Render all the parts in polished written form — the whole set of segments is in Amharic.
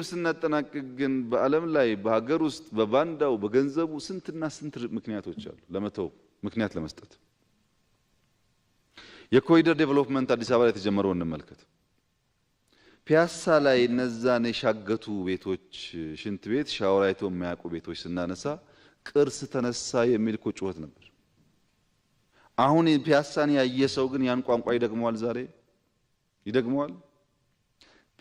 ግድብ ስናጠናቅቅ ግን በዓለም ላይ በሀገር ውስጥ በባንዳው በገንዘቡ ስንትና ስንት ምክንያቶች አሉ ለመተው ምክንያት ለመስጠት። የኮሪደር ዴቨሎፕመንት አዲስ አበባ ላይ የተጀመረው እንመልከት። ፒያሳ ላይ እነዛን የሻገቱ ቤቶች ሽንት ቤት ሻወር አይቶ የማያውቁ ቤቶች ስናነሳ ቅርስ ተነሳ የሚል እኮ ጩኸት ነበር። አሁን ፒያሳን ያየ ሰው ግን ያን ቋንቋ ይደግመዋል፣ ዛሬ ይደግመዋል።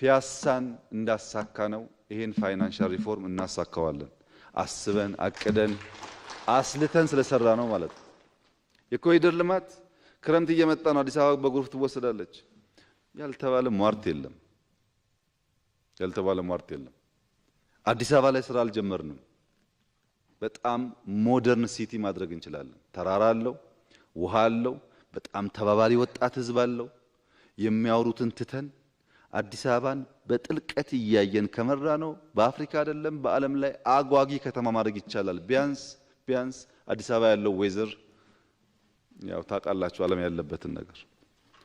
ፒያሳን እንዳሳካ ነው ይሄን ፋይናንሻል ሪፎርም እናሳካዋለን። አስበን አቅደን አስልተን ስለሰራ ነው ማለት ነው። የኮሪደር ልማት ክረምት እየመጣ ነው፣ አዲስ አበባ በጎርፍ ትወሰዳለች ያልተባለ ሟርት የለም፣ ያልተባለ ሟርት የለም። አዲስ አበባ ላይ ስራ አልጀመርንም። በጣም ሞደርን ሲቲ ማድረግ እንችላለን። ተራራ አለው፣ ውሃ አለው፣ በጣም ተባባሪ ወጣት ህዝብ አለው። የሚያወሩትን ትተን አዲስ አበባን በጥልቀት እያየን ከመራ ነው በአፍሪካ አይደለም በዓለም ላይ አጓጊ ከተማ ማድረግ ይቻላል። ቢያንስ አዲስ አበባ ያለው ዌዘር ያው ታውቃላችሁ ዓለም ያለበትን ነገር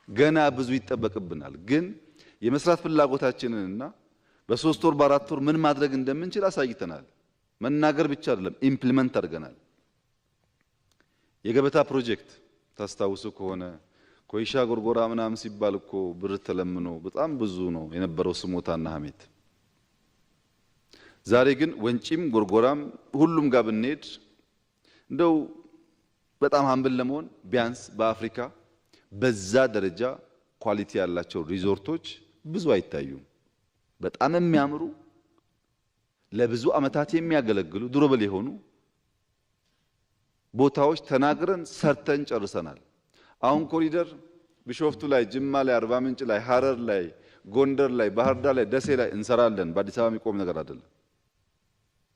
ገና ብዙ ይጠበቅብናል። ግን የመስራት ፍላጎታችንንና በ3 ወር በ4 ወር ምን ማድረግ እንደምንችል አሳይተናል። መናገር ብቻ አይደለም ኢምፕሊመንት አድርገናል። የገበታ ፕሮጀክት ታስታውሱ ከሆነ ኮይሻ ጎርጎራ ምናምን ሲባል እኮ ብር ተለምኖ በጣም ብዙ ነው የነበረው ስሞታና ሐሜት። ዛሬ ግን ወንጪም ጎርጎራም ሁሉም ጋር ብንሄድ እንደው በጣም ሀምብል ለመሆን ቢያንስ በአፍሪካ በዛ ደረጃ ኳሊቲ ያላቸው ሪዞርቶች ብዙ አይታዩም። በጣም የሚያምሩ ለብዙ ዓመታት የሚያገለግሉ ዱረብል የሆኑ ቦታዎች ተናግረን ሰርተን ጨርሰናል። አሁን ኮሪደር ቢሾፍቱ ላይ፣ ጅማ ላይ፣ አርባ ምንጭ ላይ፣ ሐረር ላይ፣ ጎንደር ላይ፣ ባህር ዳር ላይ፣ ደሴ ላይ እንሰራለን። በአዲስ አበባ የሚቆም ነገር አይደለም።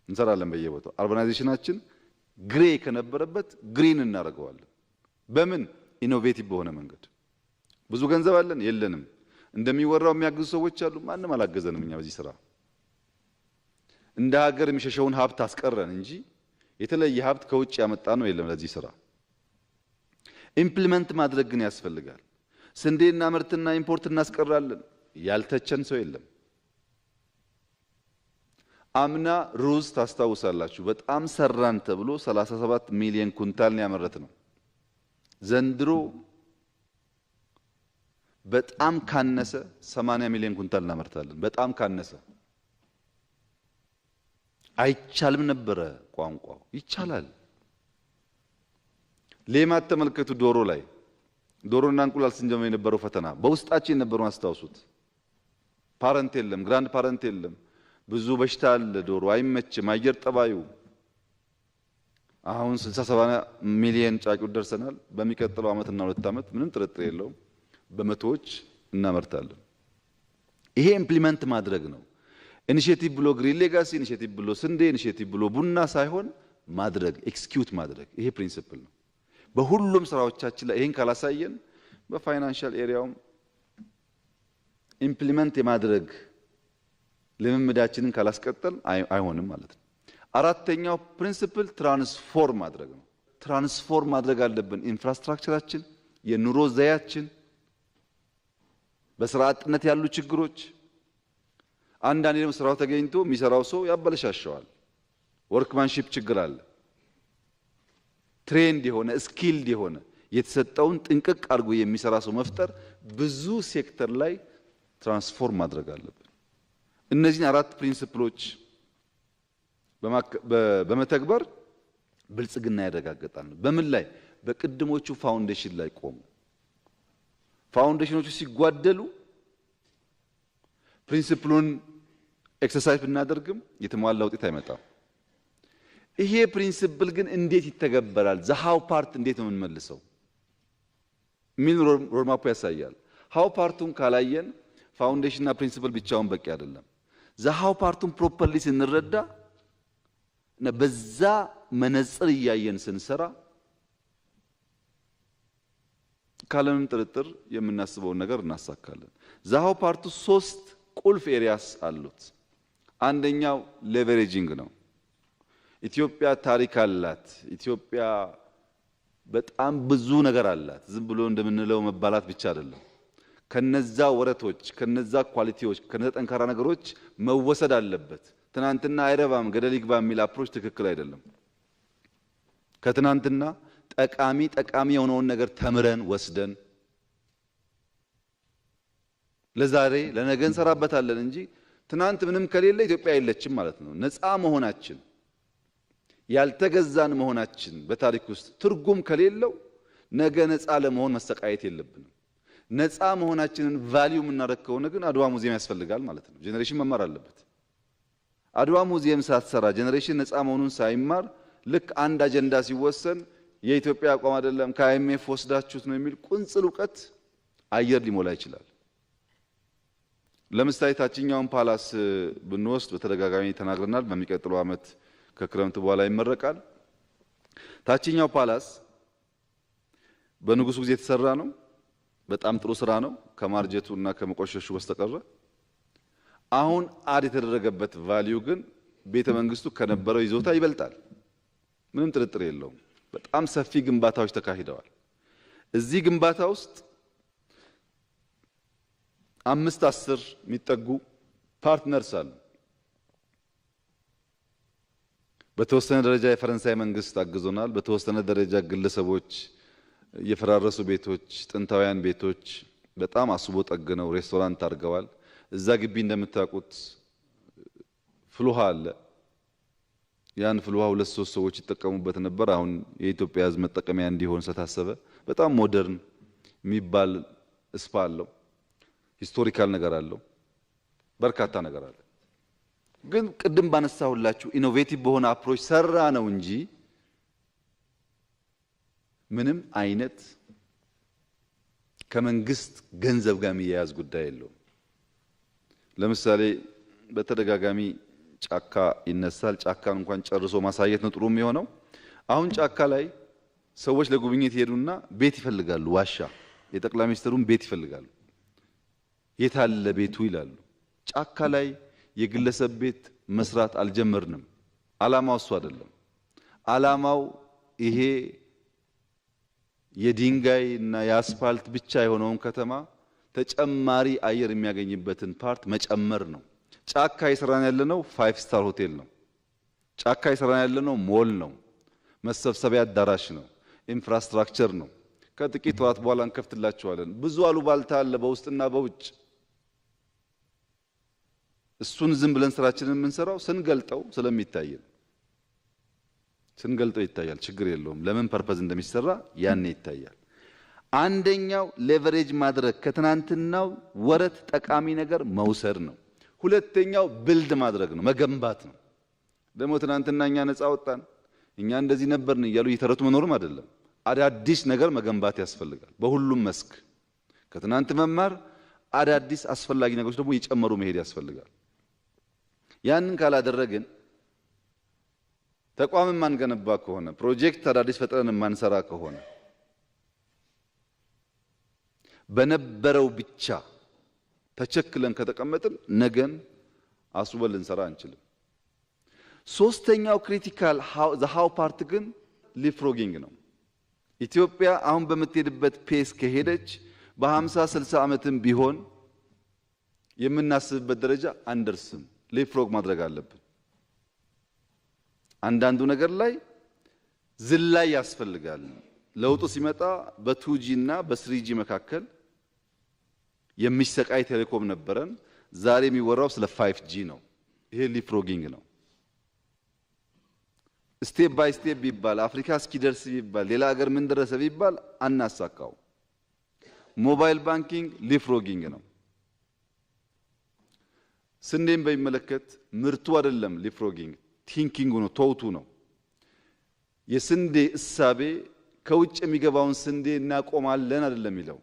እንሰራለን በየቦታው። አርባናይዜሽናችን ግሬ ከነበረበት ግሪን እናደርገዋለን። በምን ኢኖቬቲቭ በሆነ መንገድ። ብዙ ገንዘብ አለን የለንም። እንደሚወራው የሚያግዙ ሰዎች አሉ። ማንም አላገዘንም። እኛ በዚህ ስራ እንደ ሀገር የሚሸሸውን ሀብት አስቀረን እንጂ የተለየ ሀብት ከውጭ ያመጣ ነው የለም። ለዚህ ስራ ኢምፕሊመንት ማድረግ ግን ያስፈልጋል። ስንዴና ምርትና ኢምፖርት እናስቀራለን። ያልተቸን ሰው የለም። አምና ሩዝ ታስታውሳላችሁ፣ በጣም ሰራን ተብሎ 37 ሚሊዮን ኩንታል ነው ያመረት ነው። ዘንድሮ በጣም ካነሰ 80 ሚሊዮን ኩንታል እናመርታለን። በጣም ካነሰ አይቻልም ነበረ ቋንቋው፣ ይቻላል። ሌማት ተመልከቱ። ዶሮ ላይ ዶሮና እንቁላል ስንጀምር የነበረው ፈተና በውስጣችን የነበረው አስታውሱት። ፓረንት የለም፣ ግራንድ ፓረንት የለም። ብዙ በሽታ አለ። ዶሮ አይመችም፣ አየር ጠባዩ። አሁን 60-70 ሚሊዮን ጫጩት ደርሰናል። በሚቀጥለው ዓመትና 2 ዓመት ምንም ጥርጥር የለውም በመቶዎች እናመርታለን። ይሄ ኢምፕሊመንት ማድረግ ነው። ኢኒሼቲቭ ብሎ ግሪን ሌጋሲ፣ ኢኒሼቲቭ ብሎ ስንዴ፣ ኢኒሼቲቭ ብሎ ቡና ሳይሆን ማድረግ፣ ኤክስኪዩት ማድረግ። ይሄ ፕሪንሲፕል ነው። በሁሉም ስራዎቻችን ላይ ይሄን ካላሳየን በፋይናንሻል ኤሪያውም ኢምፕሊመንት የማድረግ ልምምዳችንን ካላስቀጠል አይሆንም ማለት ነው። አራተኛው ፕሪንሲፕል ትራንስፎርም ማድረግ ነው። ትራንስፎርም ማድረግ አለብን። ኢንፍራስትራክቸራችን፣ የኑሮ ዘያችን፣ በስራ አጥነት ያሉ ችግሮች። አንዳንዴ ደግሞ ስራው ተገኝቶ የሚሰራው ሰው ያበለሻሸዋል። ወርክማንሺፕ ችግር አለ። ትሬንድ የሆነ ስኪልድ የሆነ የተሰጠውን ጥንቅቅ አድርጎ የሚሰራ ሰው መፍጠር ብዙ ሴክተር ላይ ትራንስፎርም ማድረግ አለብን። እነዚህን 4 ፕሪንሲፕሎች በመተግበር ብልጽግና ያረጋግጣል። በምን ላይ? በቅድሞቹ ፋውንዴሽን ላይ ቆሙ። ፋውንዴሽኖቹ ሲጓደሉ ፕሪንሲፕሉን ኤክሰርሳይዝ ብናደርግም የተሟላ ውጤት አይመጣም። ይሄ ፕሪንሲፕል ግን እንዴት ይተገበራል? ዘሃው ፓርት እንዴት ነው የምንመልሰው? ምን ሮድማፑ ያሳያል። ሃው ፓርቱን ካላየን ፋውንዴሽንና ፕሪንሲፕል ብቻውን በቂ አይደለም። ዘሃው ፓርቱን ፕሮፐርሊ ስንረዳ እና በዛ መነጽር እያየን ስንሰራ ካለምንም ጥርጥር የምናስበውን ነገር እናሳካለን። ዘሃው ፓርቱ 3 ቁልፍ ኤሪያስ አሉት። አንደኛው ሌቨሬጂንግ ነው። ኢትዮጵያ ታሪክ አላት። ኢትዮጵያ በጣም ብዙ ነገር አላት። ዝም ብሎ እንደምንለው መባላት ብቻ አይደለም። ከነዛ ወረቶች ከነዛ ኳሊቲዎች ከነዛ ጠንካራ ነገሮች መወሰድ አለበት። ትናንትና አይረባም ገደል ይግባ የሚል አፕሮች ትክክል አይደለም። ከትናንትና ጠቃሚ የሆነውን ነገር ተምረን ወስደን ለዛሬ ለነገ እንሰራበታለን እንጂ ትናንት ምንም ከሌለ ኢትዮጵያ የለችም ማለት ነው። ነፃ መሆናችን ያልተገዛን መሆናችን በታሪክ ውስጥ ትርጉም ከሌለው ነገ ነፃ ለመሆን መሰቃየት የለብንም። ነፃ መሆናችንን ቫልዩ የምናደርግ ከሆነ ግን አድዋ ሙዚየም ያስፈልጋል ማለት ነው። ጄኔሬሽን መማር አለበት። አድዋ ሙዚየም ሳትሰራ ጄኔሬሽን ነፃ መሆኑን ሳይማር ልክ አንድ አጀንዳ ሲወሰን የኢትዮጵያ አቋም አይደለም ከአይኤምኤፍ ወስዳችሁት ነው የሚል ቁንጽል ዕውቀት አየር ሊሞላ ይችላል። ለምሳሌ ታችኛውን ፓላስ ብንወስድ በተደጋጋሚ ተናግረናል። በሚቀጥለው ዓመት ከክረምት በኋላ ይመረቃል። ታችኛው ፓላስ በንጉሱ ጊዜ የተሰራ ነው። በጣም ጥሩ ስራ ነው ከማርጀቱና ከመቆሸሹ በስተቀር። አሁን አድ የተደረገበት ቫልዩ ግን ቤተ መንግስቱ ከነበረው ይዞታ ይበልጣል። ምንም ጥርጥር የለውም። በጣም ሰፊ ግንባታዎች ተካሂደዋል። እዚህ ግንባታ ውስጥ 5-10 የሚጠጉ ፓርትነርስ አሉ። በተወሰነ ደረጃ የፈረንሳይ መንግስት አግዞናል። በተወሰነ ደረጃ ግለሰቦች የፈራረሱ ቤቶች፣ ጥንታውያን ቤቶች በጣም አስቦ ጠግነው ሬስቶራንት አድርገዋል። እዛ ግቢ እንደምታውቁት ፍልውሃ አለ። ያን ፍልውሃ 2-3 ሰዎች ይጠቀሙበት ነበር። አሁን የኢትዮጵያ ሕዝብ መጠቀሚያ እንዲሆን ስለታሰበ በጣም ሞደርን የሚባል ስፓ አለው። ሂስቶሪካል ነገር አለው። በርካታ ነገር አለ። ግን ቅድም ባነሳሁላችሁ ኢኖቬቲቭ በሆነ አፕሮች ሰራ ነው እንጂ ምንም አይነት ከመንግስት ገንዘብ ጋር የሚያያዝ ጉዳይ የለውም። ለምሳሌ በተደጋጋሚ ጫካ ይነሳል። ጫካን እንኳን ጨርሶ ማሳየት ነው ጥሩ የሚሆነው። አሁን ጫካ ላይ ሰዎች ለጉብኝት ይሄዱና ቤት ይፈልጋሉ። ዋሻ የጠቅላይ ሚኒስትሩን ቤት ይፈልጋሉ። የታለ ቤቱ ይላሉ። ጫካ ላይ የግለሰብ ቤት መስራት አልጀመርንም። አላማው እሱ አይደለም። አላማው ይሄ የድንጋይ እና የአስፋልት ብቻ የሆነውን ከተማ ተጨማሪ አየር የሚያገኝበትን ፓርት መጨመር ነው። ጫካ ይሰራን ያለነው 5 ስታር ሆቴል ነው። ጫካ ይሰራን ያለነው ሞል ነው። መሰብሰቢያ አዳራሽ ነው። ኢንፍራስትራክቸር ነው። ከጥቂት ወራት በኋላ እንከፍትላችኋለን። ብዙ አሉባልታ አለ በውስጥና በውጭ። እሱን ዝም ብለን ስራችንን የምንሰራው ስንገልጠው ስለሚታይ ነው። ስንገልጠው ይታያል። ችግር የለውም። ለምን ፐርፐዝ እንደሚሰራ ያኔ ይታያል። አንደኛው ሌቨሬጅ ማድረግ ከትናንትናው ወረት ጠቃሚ ነገር መውሰድ ነው። ሁለተኛው ብልድ ማድረግ ነው፣ መገንባት ነው። ደግሞ ትናንትና እኛ ነፃ ወጣን እኛ እንደዚህ ነበርን እያሉ እየተረቱ መኖርም አይደለም። አዳዲስ ነገር መገንባት ያስፈልጋል። በሁሉም መስክ ከትናንት መማር፣ አዳዲስ አስፈላጊ ነገሮች ደግሞ እየጨመሩ መሄድ ያስፈልጋል። ያንን ካላደረግን ተቋም ማንገነባ ከሆነ ፕሮጀክት አዳዲስ ፈጥረን ማንሰራ ከሆነ በነበረው ብቻ ተቸክለን ከተቀመጥን ነገን አስበን ልንሰራ አንችልም። ሶስተኛው ክሪቲካል ሃው ፓርት ግን ሊፍሮጊንግ ነው። ኢትዮጵያ አሁን በምትሄድበት ፔስ ከሄደች በ50-60 ዓመትም ቢሆን የምናስብበት ደረጃ አንደርስም። ሊፍሮግ ማድረግ አለብን። አንዳንዱ ነገር ላይ ዝላይ ያስፈልጋል። ለውጡ ሲመጣ በ2G እና በ3G መካከል የሚሰቃይ ቴሌኮም ነበረን። ዛሬ የሚወራው ስለ 5G ነው። ይሄ ሊፍሮጊንግ ነው። ስቴፕ ባይ ስቴፕ ቢባል አፍሪካ እስኪደርስ ቢባል ሌላ ሀገር ምን ደረሰ ቢባል አናሳካው። ሞባይል ባንኪንግ ሊፍሮጊንግ ነው። ስንዴን በሚመለከት ምርቱ አይደለም ሊፍሮጊንግ፣ ቲንኪንግ ነው፣ ተውቱ ነው። የስንዴ እሳቤ ከውጭ የሚገባውን ስንዴ እናቆማለን አይደለም የሚለው።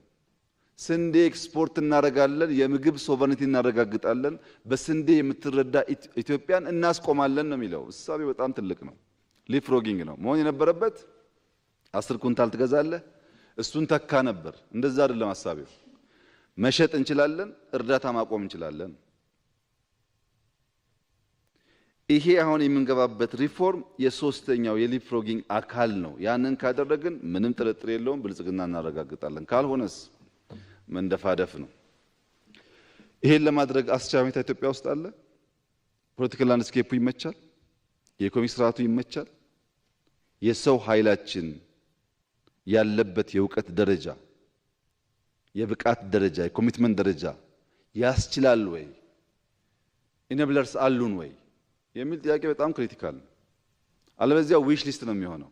ስንዴ ኤክስፖርት እናደርጋለን፣ የምግብ ሶቨሬኒቲ እናረጋግጣለን፣ በስንዴ የምትረዳ ኢትዮጵያን እናስቆማለን ነው የሚለው። እሳቤ በጣም ትልቅ ነው። ሊፍሮጊንግ ነው መሆን የነበረበት። 10 ኩንታል ትገዛለህ፣ እሱን ተካ ነበር። እንደዛ አይደለም ሐሳቤው። መሸጥ እንችላለን፣ እርዳታ ማቆም እንችላለን። ይሄ አሁን የምንገባበት ሪፎርም የሶስተኛው የሊፍሮጊንግ አካል ነው። ያንን ካደረግን ምንም ጥርጥር የለውም ብልጽግና እናረጋግጣለን። ካልሆነስ መንደፋደፍ ነው። ይሄን ለማድረግ አስቻይ ሁኔታ ኢትዮጵያ ውስጥ አለ። ፖለቲካል ላንድስኬፑ ይመቻል፣ የኢኮኖሚ ስርዓቱ ይመቻል፣ የሰው ኃይላችን ያለበት የእውቀት ደረጃ፣ የብቃት ደረጃ፣ የኮሚትመንት ደረጃ ያስችላል ወይ? ኢኔብለርስ አሉን ወይ የሚል ጥያቄ በጣም ክሪቲካል ነው። አለበለዚያ ዊሽ ሊስት ነው የሚሆነው።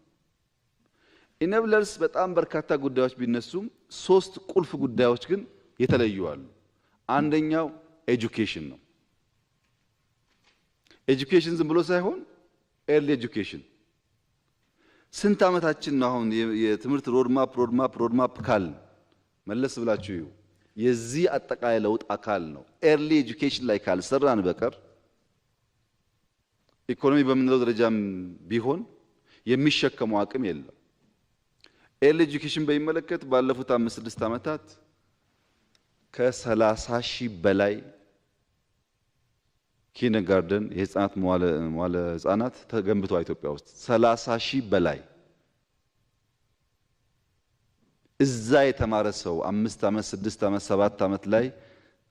ኢኔብለርስ በጣም በርካታ ጉዳዮች ቢነሱም 3 ቁልፍ ጉዳዮች ግን የተለዩ አሉ። አንደኛው ኤጁኬሽን ነው። ኤጁኬሽን ዝም ብሎ ሳይሆን ኤርሊ ኤጁኬሽን። ስንት ዓመታችን ነው አሁን የትምህርት ሮድማፕ ካል መለስ ብላችሁ ይዩ። የዚህ አጠቃላይ ለውጥ አካል ነው። ኤርሊ ኤጁኬሽን ላይ ካልሰራን በቀር ኢኮኖሚ በምንለው ደረጃም ቢሆን የሚሸከመው አቅም የለም። ኤርሊ ኤጁኬሽን በሚመለከት ባለፉት 5-6 ዓመታት ከ30 ሺህ በላይ ኪንደርጋርተን የህፃናት መዋለ ህፃናት ተገንብተዋል ኢትዮጵያ ውስጥ 30 ሺህ በላይ። እዛ የተማረ ሰው 5 ዓመት 6 ዓመት 7 ዓመት ላይ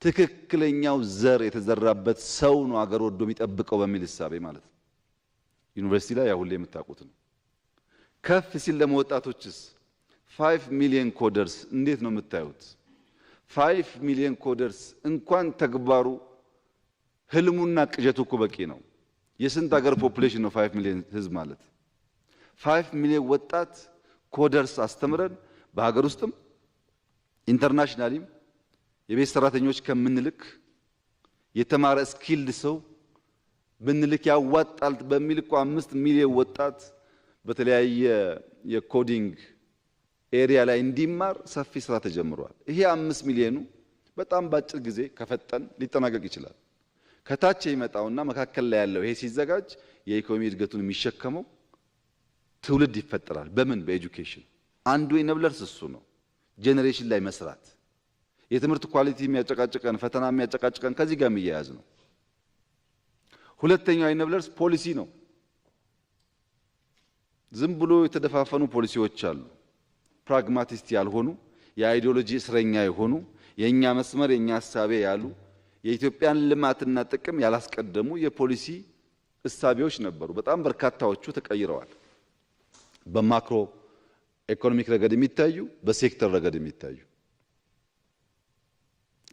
ትክክለኛው ዘር የተዘራበት ሰው ነው አገር ወዶ የሚጠብቀው በሚል ህሳቤ ማለት ነው። ዩኒቨርሲቲ ላይ ያው ሁሌ የምታውቁት ነው። ከፍ ሲል ለወጣቶችስ 5 ሚሊዮን ኮደርስ እንዴት ነው የምታዩት? 5 ሚሊዮን ኮደርስ እንኳን ተግባሩ ህልሙና ቅጀቱ እኮ በቂ ነው። የስንት ሀገር ፖፑሌሽን ነው 5 ሚሊዮን ህዝብ ማለት? 5 ሚሊዮን ወጣት ኮደርስ አስተምረን በሀገር ውስጥም ኢንተርናሽናሊም የቤት ሰራተኞች ከምንልክ የተማረ ስኪልድ ሰው ብንልክ ያዋጣል በሚል እኮ 5 ሚሊዮን ወጣት በተለያየ የኮዲንግ ኤሪያ ላይ እንዲማር ሰፊ ስራ ተጀምሯል። ይሄ 5 ሚሊዮኑ በጣም ባጭር ጊዜ ከፈጠን ሊጠናቀቅ ይችላል። ከታች የሚመጣውና መካከል ላይ ያለው ይሄ ሲዘጋጅ የኢኮኖሚ እድገቱን የሚሸከመው ትውልድ ይፈጠራል። በምን? በኤጁኬሽን። አንዱ ኢኔብለርስ እሱ ነው። ጄኔሬሽን ላይ መስራት፣ የትምህርት ኳሊቲ የሚያጨቃጭቀን ፈተና የሚያጨቃጭቀን ከዚህ ጋር የሚያያዝ ነው። ሁለተኛው ኢኔብለርስ ፖሊሲ ነው። ዝም ብሎ የተደፋፈኑ ፖሊሲዎች አሉ። ፕራግማቲስት ያልሆኑ የአይዲዮሎጂ እስረኛ የሆኑ የኛ መስመር የኛ ሐሳቤ ያሉ የኢትዮጵያን ልማትና ጥቅም ያላስቀደሙ የፖሊሲ እሳቤዎች ነበሩ። በጣም በርካታዎቹ ተቀይረዋል። በማክሮ ኢኮኖሚክ ረገድ የሚታዩ፣ በሴክተር ረገድ የሚታዩ።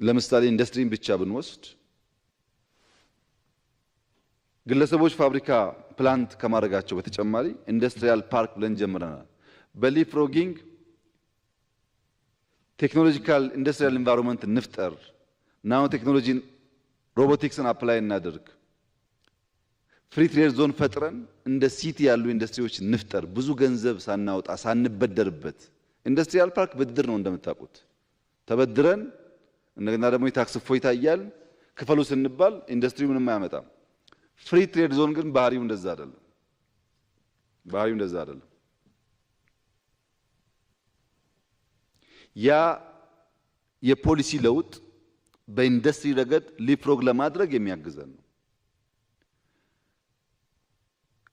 ለምሳሌ ኢንዱስትሪን ብቻ ብንወስድ ግለሰቦች ፋብሪካ ፕላንት ከማድረጋቸው በተጨማሪ ኢንዱስትሪያል ፓርክ ብለን ጀምረናል። በሊፕሮጊንግ ቴክኖሎጂካል ኢንዱስትሪያል ኢንቫይሮንመንት እንፍጠር፣ ናኖ ቴክኖሎጂን ሮቦቲክስን አፕላይ እናድርግ፣ ፍሪ ትሬድ ዞን ፈጥረን እንደ ሲቲ ያሉ ኢንዱስትሪዎች እንፍጠር፣ ብዙ ገንዘብ ሳናወጣ ሳንበደርበት። ኢንዱስትሪያል ፓርክ ብድር ነው እንደምታውቁት። ተበድረን እንደገና ደግሞ የታክስ እፎይታ እያልን ክፈሉ ስንባል ኢንዱስትሪው ምንም አያመጣም። ፍሪ ትሬድ ዞን ግን ባህሪው እንደዛ አይደለም። ያ የፖሊሲ ለውጥ በኢንዱስትሪ ረገድ ሊፕሮግ ለማድረግ የሚያግዘን ነው።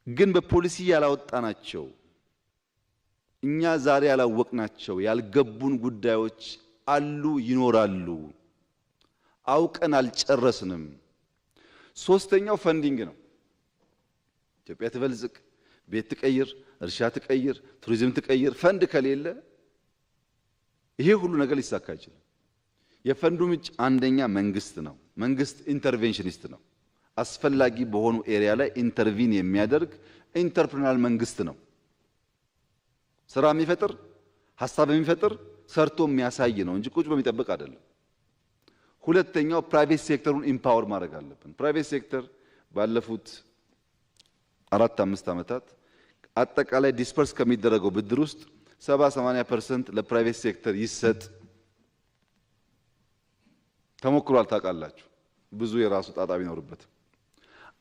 ግን በፖሊሲ ያላወጣናቸው እኛ ዛሬ ያላወቅናቸው ያልገቡን ጉዳዮች አሉ፣ ይኖራሉ። አውቀን አልጨረስንም። ሶስተኛው ፈንዲንግ ነው። ኢትዮጵያ ትበልጽግ፣ ቤት ትቀይር፣ እርሻ ትቀይር፣ ቱሪዝም ትቀይር፣ ፈንድ ከሌለ ይሄ ሁሉ ነገር ሊሳካ አይችልም። የፈንዱ ምንጭ አንደኛ መንግስት ነው። መንግስት ኢንተርቬንሽኒስት ነው። አስፈላጊ በሆኑ ኤሪያ ላይ ኢንተርቪን የሚያደርግ ኢንተርፕሪናል መንግስት ነው። ስራ የሚፈጥር ሐሳብ የሚፈጥር ሰርቶ የሚያሳይ ነው እንጂ ቁጭ በሚጠብቅ አይደለም። ሁለተኛው ፕራይቬት ሴክተሩን ኢምፓወር ማድረግ አለብን። ፕራይቬት ሴክተር ባለፉት 4-5 ዓመታት አጠቃላይ ዲስፐርስ ከሚደረገው ብድር ውስጥ 70-80% ለፕራይቬት ሴክተር ይሰጥ ተሞክሯል። ታውቃላችሁ፣ ብዙ የራሱ ጣጣ ቢኖርበት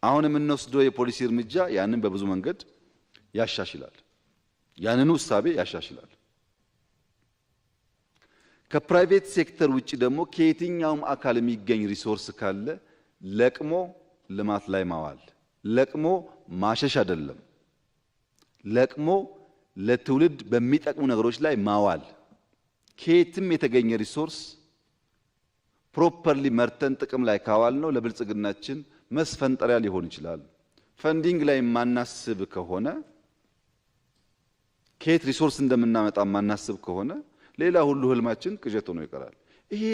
አሁን የምንወስደው የፖሊሲ እርምጃ ያንን በብዙ መንገድ ያሻሽላል። ያንኑ እሳቤ ያሻሽላል። ከፕራይቬት ሴክተር ውጪ ደግሞ ከየትኛውም አካል የሚገኝ ሪሶርስ ካለ ለቅሞ ልማት ላይ ማዋል፣ ለቅሞ ማሸሽ አይደለም፣ ለቅሞ ለትውልድ በሚጠቅሙ ነገሮች ላይ ማዋል። ከየትም የተገኘ ሪሶርስ ፕሮፐርሊ መርተን ጥቅም ላይ ካዋል ነው ለብልጽግናችን መስፈንጠሪያ ሊሆን ይችላል። ፈንዲንግ ላይ ማናስብ ከሆነ ከየት ሪሶርስ እንደምናመጣ ማናስብ ከሆነ ሌላ ሁሉ ህልማችን ቅዠት ሆኖ ይቀራል። ይሄ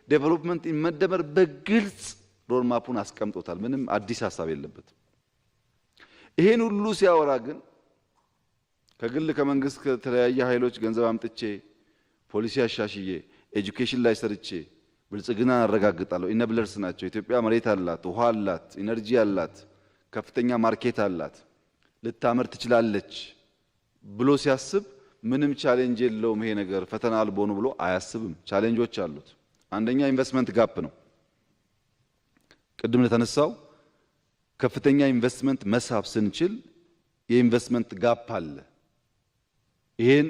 ዴቨሎፕመንት መደመር በግልጽ ሮድማፑን አስቀምጦታል። ምንም አዲስ ሐሳብ የለበትም። ይሄን ሁሉ ሲያወራ ግን ከግል ከመንግስት ከተለያየ ኃይሎች ገንዘብ አምጥቼ ፖሊሲ አሻሽዬ ኤጁኬሽን ላይ ሰርቼ ብልጽግና አረጋግጣለሁ። ኢነብለርስ ናቸው። ኢትዮጵያ መሬት አላት፣ ውሃ አላት፣ ኢነርጂ አላት፣ ከፍተኛ ማርኬት አላት፣ ልታመርት ትችላለች ብሎ ሲያስብ ምንም ቻሌንጅ የለውም። ይሄ ነገር ፈተና አልቦ ነው ብሎ አያስብም። ቻሌንጆች አሉት። አንደኛ ኢንቨስትመንት ጋፕ ነው። ቅድም ለተነሳው ከፍተኛ ኢንቨስትመንት መሳብ ስንችል የኢንቨስትመንት ጋፕ አለ። ይሄን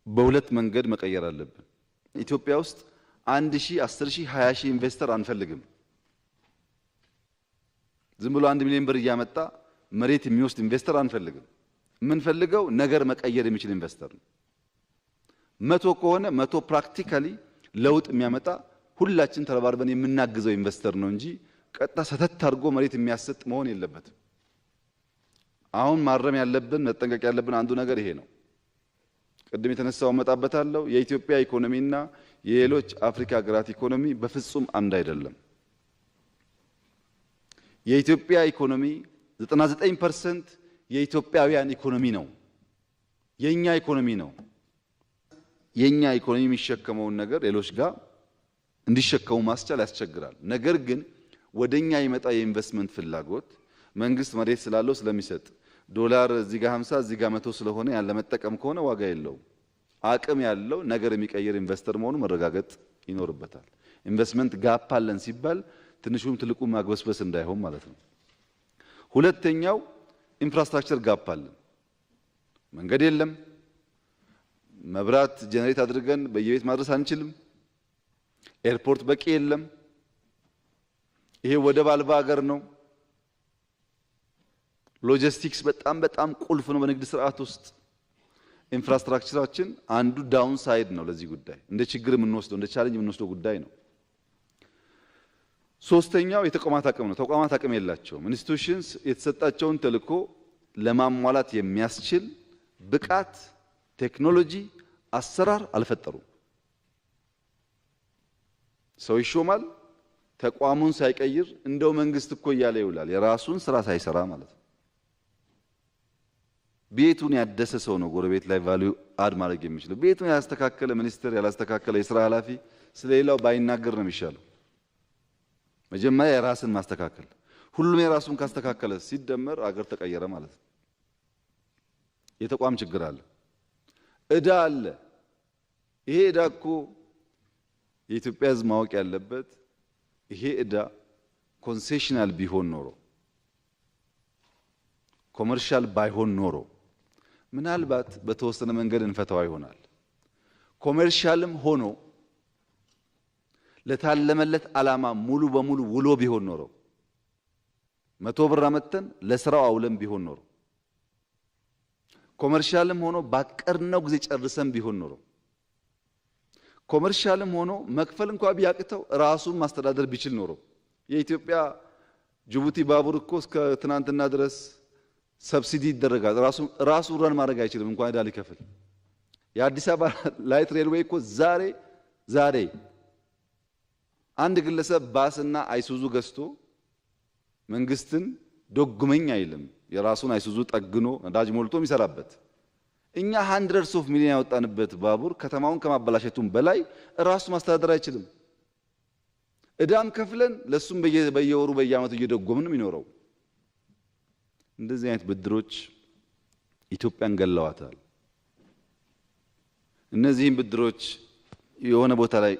በሁለት መንገድ መቀየር አለብን። ኢትዮጵያ ውስጥ 1000፣ 10000፣ 20000 ኢንቨስተር አንፈልግም። ዝም ብሎ 1 ሚሊዮን ብር እያመጣ መሬት የሚወስድ ኢንቨስተር አንፈልግም። የምንፈልገው ነገር መቀየር የሚችል ኢንቨስተር ነው። 100 ከሆነ 100 ፕራክቲካሊ ለውጥ የሚያመጣ ሁላችን ተረባርበን የምናግዘው ኢንቨስተር ነው እንጂ ቀጥታ ሰተት አድርጎ መሬት የሚያሰጥ መሆን የለበትም። አሁን ማረም ያለብን መጠንቀቅ ያለብን አንዱ ነገር ይሄ ነው። ቅድም የተነሳው መጣበታለሁ። የኢትዮጵያ ኢኮኖሚና የሌሎች አፍሪካ ሀገራት ኢኮኖሚ በፍጹም አንድ አይደለም። የኢትዮጵያ ኢኮኖሚ 99% የኢትዮጵያውያን ኢኮኖሚ ነው። የኛ ኢኮኖሚ ነው። የኛ ኢኮኖሚ የሚሸከመውን ነገር ሌሎች ጋር እንዲሸከሙ ማስቻል ያስቸግራል። ነገር ግን ወደኛ ይመጣ የኢንቨስትመንት ፍላጎት መንግስት መሬት ስላለው ስለሚሰጥ ዶላር እዚህ ጋር 50 እዚህ ጋር 100 ስለሆነ ያለ መጠቀም ከሆነ ዋጋ የለውም። አቅም ያለው ነገር የሚቀየር ኢንቨስተር መሆኑ መረጋገጥ ይኖርበታል። ኢንቨስትመንት ጋፕ አለን ሲባል ትንሹም ትልቁም ማግበስበስ እንዳይሆን ማለት ነው። ሁለተኛው ኢንፍራስትራክቸር ጋፕ አለን። መንገድ የለም። መብራት ጀነሬት አድርገን በየቤት ማድረስ አንችልም። ኤርፖርት በቂ የለም። ይሄ ወደብ አልባ ሀገር ነው። ሎጂስቲክስ በጣም ቁልፍ ነው በንግድ ስርዓት ውስጥ። ኢንፍራስትራክቸራችን አንዱ ዳውን ሳይድ ነው። ለዚህ ጉዳይ እንደ ችግር የምንወስደው እንደ ቻሌንጅ የምንወስደው ጉዳይ ነው። ሶስተኛው የተቋማት አቅም ነው። ተቋማት አቅም የላቸውም። ኢንስቲትዩሽንስ የተሰጣቸውን ተልዕኮ ለማሟላት የሚያስችል ብቃት፣ ቴክኖሎጂ፣ አሰራር አልፈጠሩም። ሰው ይሾማል፣ ተቋሙን ሳይቀይር እንደው መንግስት እኮ እያለ ይውላል። የራሱን ስራ ሳይሰራ ማለት ነው። ቤቱን ያደሰ ሰው ነው ጎረቤት ላይ ቫልዩ አድ ማድረግ የሚችለው። ቤቱን ያላስተካከለ ሚኒስትር፣ ያላስተካከለ የስራ ኃላፊ ስለሌላው ባይናገር ነው የሚሻለው። መጀመሪያ የራስን ማስተካከል። ሁሉም የራሱን ካስተካከለ ሲደመር አገር ተቀየረ ማለት ነው። የተቋም ችግር አለ፣ እዳ አለ። ይሄ እዳ እኮ የኢትዮጵያ ሕዝብ ማወቅ ያለበት ይሄ እዳ ኮንሴሽናል ቢሆን ኖሮ ኮመርሻል ባይሆን ኖሮ ምናልባት በተወሰነ መንገድ እንፈታው ይሆናል። ኮመርሻልም ሆኖ ለታለመለት ዓላማ ሙሉ በሙሉ ውሎ ቢሆን ኖሮ 100 ብር አመተን ለስራው አውለን ቢሆን ኖሮ ኮመርሻልም ሆኖ ባቀርነው ጊዜ ጨርሰን ቢሆን ኖሮ ኮመርሻልም ሆኖ መክፈል እንኳን ቢያቅተው ራሱን ማስተዳደር ቢችል ኖሮ የኢትዮጵያ ጅቡቲ ባቡር እኮ እስከ ትናንትና ድረስ ሰብሲዲ ይደረጋል። ራሱ ረን ማድረግ አይችልም እንኳን ዕዳ ሊከፍል። የአዲስ አበባ ላይት ሬልዌይ እኮ ዛሬ አንድ ግለሰብ ባስና አይሱዙ ገዝቶ መንግስትን ዶግመኝ አይልም። የራሱን አይሱዙ ጠግኖ ነዳጅ ሞልቶ የሚሰራበት። እኛ hundreds of million ያወጣንበት ባቡር ከተማውን ከማበላሸቱም በላይ ራሱ ማስተዳደር አይችልም። እዳም ከፍለን ለሱም በየወሩ በየአመቱ እየደጎምን ነው የሚኖረው። እንደዚህ አይነት ብድሮች ኢትዮጵያን ገለዋታል። እነዚህን ብድሮች የሆነ ቦታ ላይ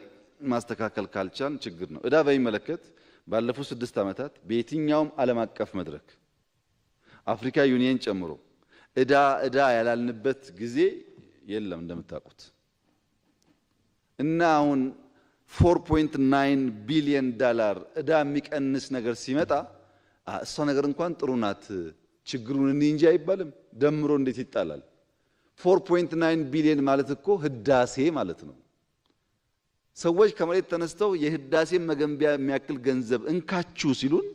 ማስተካከል ካልቻን ችግር ነው። እዳ በሚመለከት ባለፉት 6 ዓመታት በየትኛውም ዓለም አቀፍ መድረክ አፍሪካ ዩኒየን ጨምሮ እዳ ያላልንበት ጊዜ የለም እንደምታውቁት። እና አሁን 4.9 ቢሊዮን ዶላር እዳ የሚቀንስ ነገር ሲመጣ እሷ ነገር እንኳን ጥሩ ናት ችግሩን እንጂ አይባልም። ደምሮ እንዴት ይጣላል? 4.9 ቢሊዮን ማለት እኮ ህዳሴ ማለት ነው። ሰዎች ከመሬት ተነስተው የህዳሴን መገንቢያ የሚያክል ገንዘብ እንካችሁ ሲሉን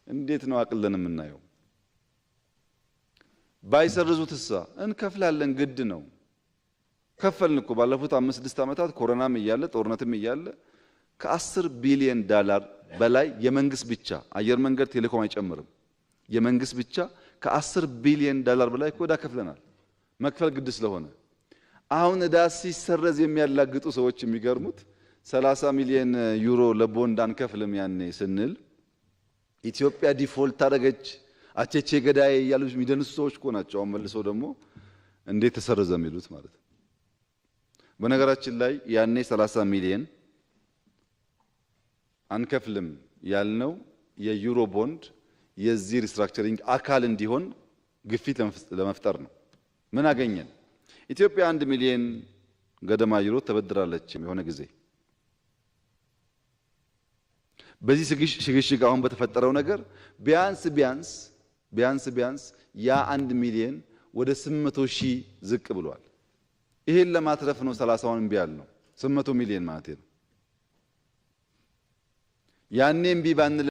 እንዴት ነው አቅለን የምናየው? ባይሰርዙትሳ እንከፍላለን፣ ግድ ነው። ከፈልን እኮ ባለፉት 5-6 ዓመታት ኮሮናም እያለ ጦርነትም እያለ ከ10 ቢሊዮን ዶላር በላይ የመንግስት ብቻ አየር መንገድ ቴሌኮም አይጨምርም። የመንግስት ብቻ ከ10 ቢሊዮን ዶላር በላይ እኮ ዕዳ ከፍለናል። መክፈል ግድ ስለሆነ አሁን ዕዳ ሲሰረዝ የሚያላግጡ ሰዎች የሚገርሙት 30 ሚሊዮን ዩሮ ለቦንድ አንከፍልም ያኔ ስንል ኢትዮጵያ ዲፎልት አደረገች አቸቼ ገዳይ ያሉ የሚደንሱ ሰዎች እኮ ናቸው። አሁን መልሰው ደግሞ እንዴት ተሰረዘ የሚሉት ማለት ነው። በነገራችን ላይ ያኔ 30 ሚሊዮን አንከፍልም ያልነው የዩሮ ቦንድ የዚህ ሪስትራክቸሪንግ አካል እንዲሆን ግፊት ለመፍጠር ነው። ምን አገኘን? ኢትዮጵያ 1 ሚሊዮን ገደማ ዩሮ ተበድራለች የሆነ ጊዜ። በዚህ ሽግሽግ አሁን በተፈጠረው ነገር ቢያንስ ያ 1 ሚሊዮን ወደ 800 ሺህ ዝቅ ብሏል። ይሄን ለማትረፍ ነው 30ውን እምቢ ያልነው። 800 ሚሊዮን ማለት ነው። ያኔ እምቢ ባንል